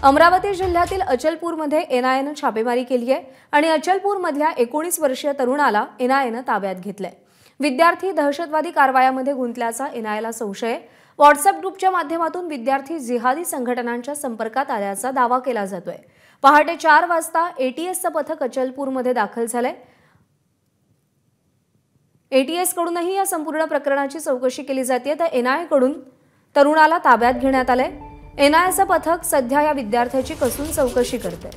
अमरावती जिल्ह्यातील अचलपूरमध्ये एनआयएनं छापेमारी केली आहे आणि अचलपूरमधल्या 19 वर्षीय तरुणाला एनआयएनं ताब्यात घेतलंय। विद्यार्थी दहशतवादी कारवायामध्ये गुंतल्याचा एनआयएला संशय आहे। व्हॉट्सअप ग्रुपच्या माध्यमातून विद्यार्थी जिहादी संघटनांच्या संपर्कात आल्याचा दावा केला जातोय। पहाटे 4 वाजता एटीएसचं पथक अचलपूरमध्ये दाखल झालंय। एटीएस कडूनही या संपूर्ण प्रकरणाची चौकशी केली जाते, तर एनआयए कडून तरुणाला ताब्यात घेण्यात आलंय। एनआयएचं पथक सध्या या विद्यार्थ्याची कसून चौकशी करते।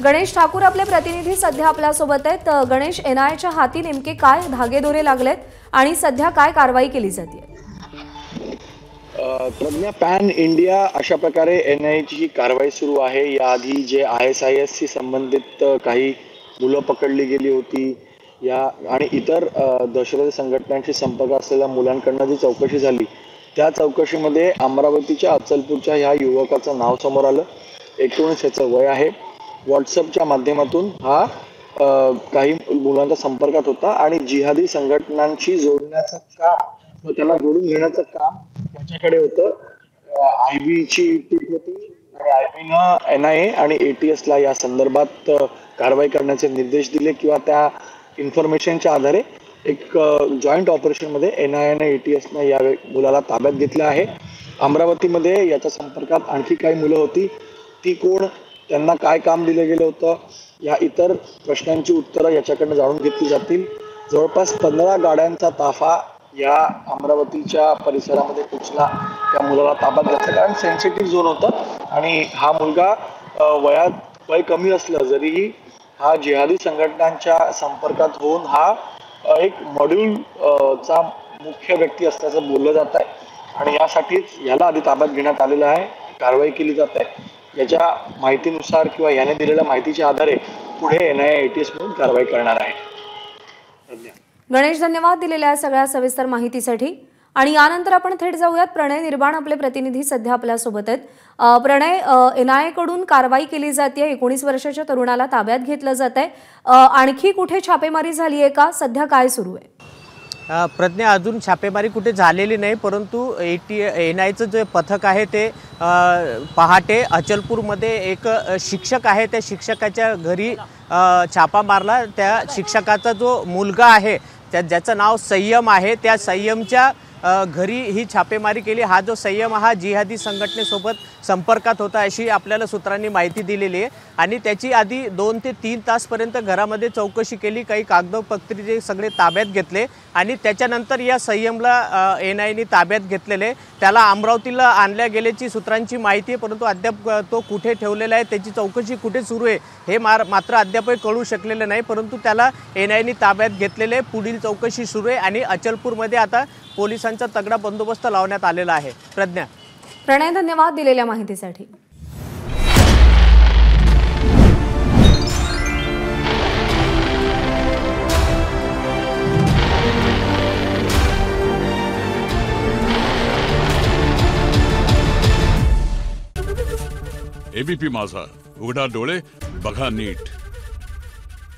गणेश ठाकूर आपले प्रतिनिधी सध्या आपल्या सोबत आहेत। गणेश, एनआयएच्या हाती नेमके काय धागेदोरे लागलेत आणि सध्या काय कारवाई केली जाते? प्रज्ञा, पॅन इंडिया अशा प्रकारे एनआयएची कारवाई सुरू आहे। याआधी जे ISIS शी संबंधित काही मुलं पकडली गेली होती या आणि इतर दहशतवादी संघटनांशी संपर्क असलेल्या मुलांकडून जी चौकशी झाली, त्या चौकशीमध्ये अमरावतीच्या अचलपूरच्या ह्या युवकाचं नाव समोर आलं। 19 याचं वय आहे। व्हॉट्सअपच्या माध्यमातून हा काही मुलांच्या संपर्कात होता आणि जिहादी संघटनांशी जोडण्याचं काम व त्याला जोडून घेण्याचं काम त्याच्याकडे होतं। IB ची टीम होती आणि IB एनआयए आणि ATSला या संदर्भात कारवाई करण्याचे निर्देश दिले किंवा त्या इन्फॉर्मेशनच्या आधारे एक जॉईंट ऑपरेशनमध्ये एनआयए आणि ATSने या मुलाला ताब्यात घेतलं आहे। अमरावतीमध्ये याच्या संपर्कात आणखी काही मुलं होती, ती कोण, त्यांना काय काम दिलं गेलं होतं, या इतर प्रश्नांची उत्तरं याच्याकडनं जाणून घेतली जातील। जवळपास 15 गाड्यांचा ताफा या अमरावतीच्या परिसरामध्ये पोहोचला त्या मुलाला ताब्यात घेतला, कारण सेन्सिटिव्ह झोन होता आणि हा मुलगा वय कमी असलं जरीही हा जिहादी संघटनांच्या संपर्कात होऊन हा एक मॉड्यूल चा मुख्य व्यक्ती असल्याचं बोललं जात आहे आणि यासाठीच याला आधी ताब्यात घेण्यात आलेलं आहे, कारवाई केली जात आहे। याच्या माहितीनुसार किंवा याने दिलेल्या माहितीच्या आधारे पुढे एनआयए ATS म्हणून कारवाई करणार आहे। गणेश, धन्यवाद दिलेल्या सगळ्या सविस्तर माहितीसाठी। आणि यानंतर आपण थेट जाऊयात, प्रणय निर्बाण आपले प्रतिनिधी सध्या आपल्या सोबत आहेत। प्रणय, एनआयए कडून कारवाई केली जाते, 19 वर्षाच्या तरुणाला ताब्यात घेतलं जात आहे, आणखी कुठे छापेमारी झाली आहे का? सध्या काय सुरू आहे? प्रज्ञा, अजून छापेमारी कुठे झालेली नाही, परंतु एनआयएचं जे पथक आहे ते पहाटे अचलपूरमध्ये एक शिक्षक आहे त्या शिक्षकाच्या घरी छापा मारला। त्या शिक्षकाचा जो मुलगा आहे ज्याचं नाव संयम आहे, त्या संयमच्या घरी ही छापेमारी केली। हा जो संयम हा जिहादी संघटनेसोबत संपर्कात होता अशी आपल्याला सूत्रांनी माहिती दिलेली आहे आणि त्याची आधी 2 ते 3 तासपर्यंत घरामध्ये चौकशी केली, काही कागदपत्रे जे सगळे ताब्यात घेतले आणि त्याच्यानंतर या संयमला एनआयएने ताब्यात घेतलेले। त्याला अमरावतीला आणल्या गेल्याची सूत्रांची माहिती आहे, परंतु अद्याप तो कुठे ठेवलेला आहे, त्याची चौकशी कुठे सुरू आहे हे मात्र अद्याप कळू शकलेलं नाही, परंतु त्याला एनआयएने ताब्यात घेतलेले। पुढील चौकशी सुरू आहे आणि अचलपूरमध्ये आता पोलिसांचा तगडा बंदोबस्त लावण्यात आलेला आहे। प्रज्ञा, प्रणय, धन्यवाद दिलेल्या माहितीसाठी। ABP माझा, उघडा डोळे बघा नीट।